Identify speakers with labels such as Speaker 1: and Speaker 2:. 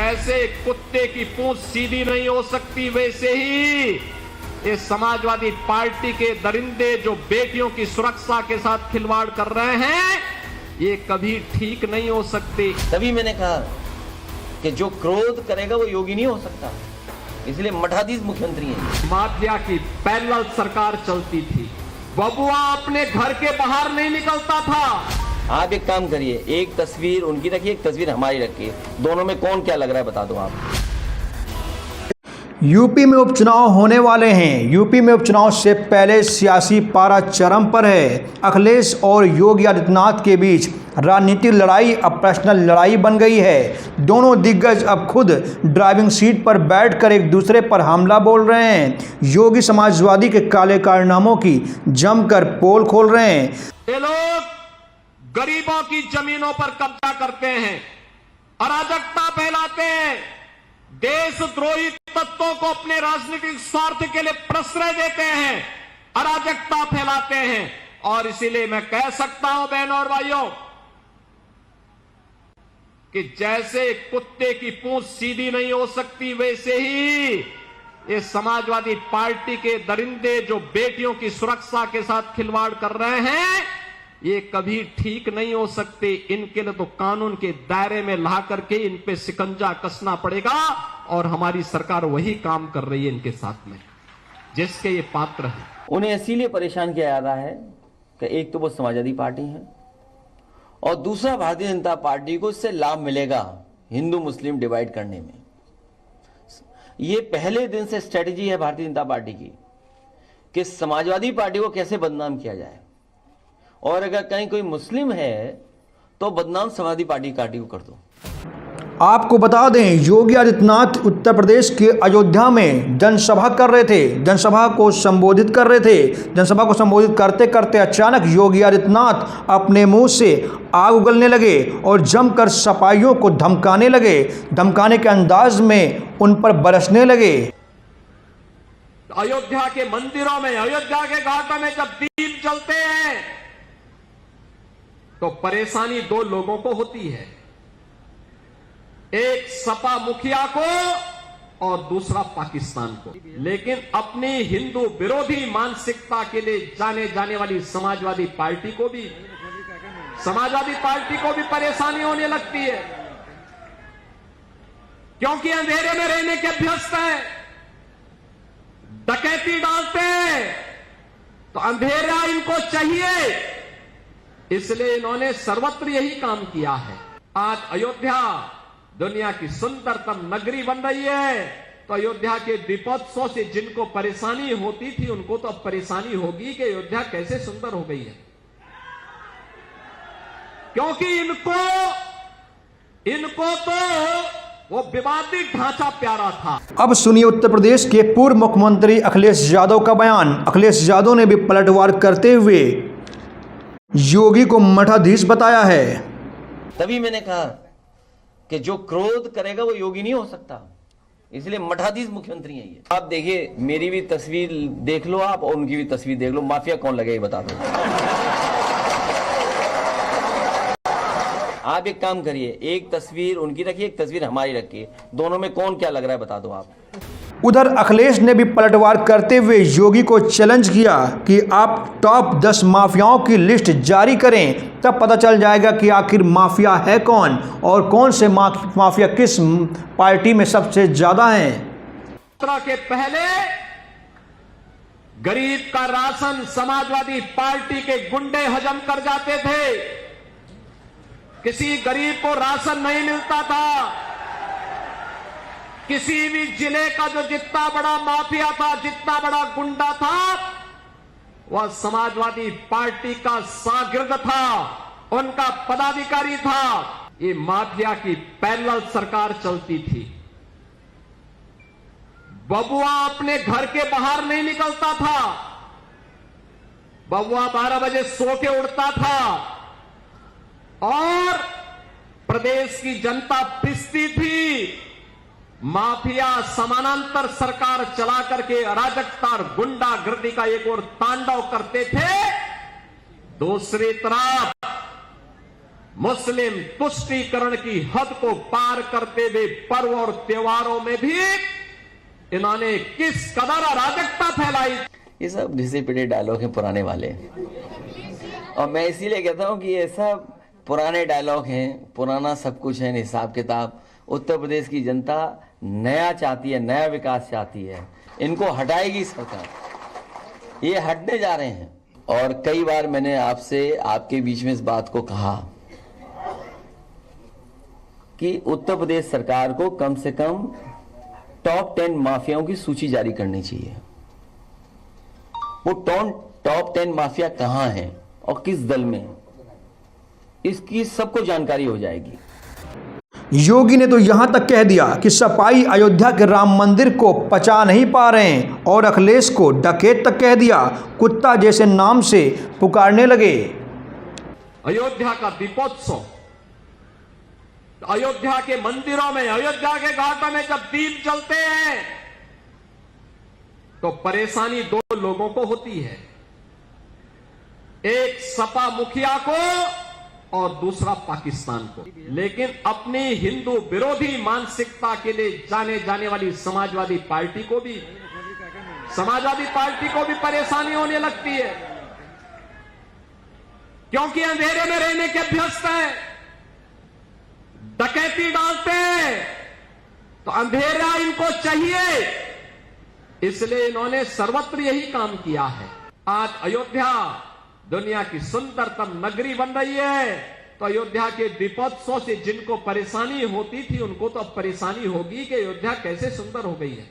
Speaker 1: जैसे कुत्ते की पूंछ सीधी नहीं हो सकती, वैसे ही ये समाजवादी पार्टी के दरिंदे जो बेटियों की सुरक्षा के साथ खिलवाड़ कर रहे हैं, ये कभी ठीक नहीं हो सकते।
Speaker 2: तभी मैंने कहा कि जो क्रोध करेगा वो योगी नहीं हो सकता, इसलिए मठाधीश मुख्यमंत्री हैं।
Speaker 1: माफिया की पैरेलल सरकार चलती थी, बबुआ अपने घर के बाहर नहीं निकलता था।
Speaker 2: आप एक काम करिए, एक तस्वीर उनकी रखिए, एक तस्वीर हमारी रखिए, दोनों में कौन क्या लग रहा है बता दो आप।
Speaker 3: यूपी में उपचुनाव होने वाले हैं। यूपी में उपचुनाव से पहले सियासी पारा चरम पर है। अखिलेश और योगी आदित्यनाथ के बीच राजनीतिक लड़ाई अब पर्सनल लड़ाई बन गई है। दोनों दिग्गज अब खुद ड्राइविंग सीट पर बैठकर एक दूसरे पर हमला बोल रहे हैं। योगी समाजवादी के काले कारनामों की जमकर पोल खोल रहे हैं।
Speaker 1: ये लोग गरीबों की जमीनों पर कब्जा करते हैं, अराजकता फैलाते हैं, देशद्रोही तत्वों को अपने राजनीतिक स्वार्थ के लिए प्रश्रय देते हैं, अराजकता फैलाते हैं। और इसीलिए मैं कह सकता हूं बहनों और भाइयों कि जैसे कुत्ते की पूंछ सीधी नहीं हो सकती, वैसे ही ये समाजवादी पार्टी के दरिंदे जो बेटियों की सुरक्षा के साथ खिलवाड़ कर रहे हैं, ये कभी ठीक नहीं हो सकते। इनके लिए तो कानून के दायरे में ला करके इन पे शिकंजा कसना पड़ेगा, और हमारी सरकार वही काम कर रही है इनके साथ में, जिसके ये पात्र हैं।
Speaker 2: उन्हें इसीलिए परेशान किया जा रहा है कि एक तो वो समाजवादी पार्टी है और दूसरा भारतीय जनता पार्टी को इससे लाभ मिलेगा हिंदू मुस्लिम डिवाइड करने में। ये पहले दिन से स्ट्रेटेजी है भारतीय जनता पार्टी की कि समाजवादी पार्टी को कैसे बदनाम किया जाए, और अगर कहीं कोई मुस्लिम है तो बदनाम समाजवादी पार्टी को कर दो।
Speaker 3: आपको बता दें, योगी आदित्यनाथ उत्तर प्रदेश के अयोध्या में जनसभा कर रहे थे, जनसभा को संबोधित कर रहे थे। जनसभा को संबोधित करते करते अचानक योगी आदित्यनाथ अपने मुंह से आग उगलने लगे और जमकर सपाइयों को धमकाने लगे। धमकाने के अंदाज में उन पर बरसने लगे।
Speaker 1: अयोध्या के मंदिरों में, अयोध्या के घाटों में जब दीप जलते हैं तो परेशानी दो लोगों को होती है, एक सपा मुखिया को और दूसरा पाकिस्तान को। लेकिन अपनी हिंदू विरोधी मानसिकता के लिए जाने जाने वाली समाजवादी पार्टी को भी परेशानी होने लगती है, क्योंकि अंधेरे में रहने के अभ्यस्त है, डकैती डालते हैं तो अंधेरा इनको चाहिए, इसलिए इन्होंने सर्वत्र यही काम किया है। आज अयोध्या दुनिया की सुंदरतम नगरी बन रही है, तो अयोध्या के दीपोत्सव से जिनको परेशानी होती थी उनको तो अब परेशानी होगी कि अयोध्या कैसे सुंदर हो गई है, क्योंकि इनको तो वो विवादित ढांचा प्यारा था।
Speaker 3: अब सुनिए उत्तर प्रदेश के पूर्व मुख्यमंत्री अखिलेश यादव का बयान। अखिलेश यादव ने भी पलटवार करते हुए योगी को मठाधीश बताया है।
Speaker 2: तभी मैंने कहा कि जो क्रोध करेगा वो योगी नहीं हो सकता, इसलिए मठाधीश मुख्यमंत्री हैं ये। आप देखिए, मेरी भी तस्वीर देख लो आप और उनकी भी तस्वीर देख लो, माफिया कौन लगे ये बता दो। आप एक काम करिए, एक तस्वीर उनकी रखिए, एक तस्वीर हमारी रखिए, दोनों में कौन क्या लग रहा है बता दो आप।
Speaker 3: उधर अखिलेश ने भी पलटवार करते हुए योगी को चैलेंज किया कि आप टॉप 10 माफियाओं की लिस्ट जारी करें, तब पता चल जाएगा कि आखिर माफिया है कौन और कौन से माफिया किस पार्टी में सबसे ज्यादा हैं।
Speaker 1: के पहले गरीब का राशन समाजवादी पार्टी के गुंडे हजम कर जाते थे, किसी गरीब को राशन नहीं मिलता था। किसी भी जिले का जो जितना बड़ा माफिया था, जितना बड़ा गुंडा था, वह समाजवादी पार्टी का शागिर्द था, उनका पदाधिकारी था। ये माफिया की पैरेलल सरकार चलती थी। बबुआ अपने घर के बाहर नहीं निकलता था, बबुआ 12 बजे सो के उठता था और प्रदेश की जनता पिसती थी। माफिया समानांतर सरकार चला करके अराजकता और गुंडागर्दी का एक और तांडव करते थे। दूसरी तरफ मुस्लिम तुष्टीकरण की हद को पार करते हुए पर्व और त्योहारों में भी इन्होंने किस कदर अराजकता फैलाई।
Speaker 2: ये सब घिसे पिटे डायलॉग हैं पुराने वाले, और मैं इसीलिए कहता हूं कि ये सब पुराने डायलॉग हैं, पुराना सब कुछ है, हिसाब किताब। उत्तर प्रदेश की जनता नया चाहती है, नया विकास चाहती है, इनको हटाएगी सरकार, ये हटने जा रहे हैं। और कई बार मैंने आपसे आपके बीच में इस बात को कहा कि उत्तर प्रदेश सरकार को कम से कम टॉप 10 माफियाओं की सूची जारी करनी चाहिए। वो टॉप 10 माफिया कहां हैं और किस दल में, इसकी सबको जानकारी हो जाएगी।
Speaker 3: योगी ने तो यहां तक कह दिया कि सपाई अयोध्या के राम मंदिर को पचा नहीं पा रहे हैं और अखिलेश को डकैत तक कह दिया, कुत्ता जैसे नाम से पुकारने लगे।
Speaker 1: अयोध्या का दीपोत्सव, अयोध्या के मंदिरों में, अयोध्या के घाटों में जब दीप जलते हैं तो परेशानी दो लोगों को होती है, एक सपा मुखिया को और दूसरा पाकिस्तान को। लेकिन अपनी हिंदू विरोधी मानसिकता के लिए जाने वाली समाजवादी पार्टी को भी परेशानी होने लगती है, क्योंकि अंधेरे में रहने के अभ्यस्त है, डकैती डालते हैं तो अंधेरा इनको चाहिए, इसलिए इन्होंने सर्वत्र यही काम किया है। आज अयोध्या दुनिया की सुंदरतम नगरी बन रही है, तो अयोध्या के दीपोत्सव से जिनको परेशानी होती थी उनको तो अब परेशानी होगी कि अयोध्या कैसे सुंदर हो गई है।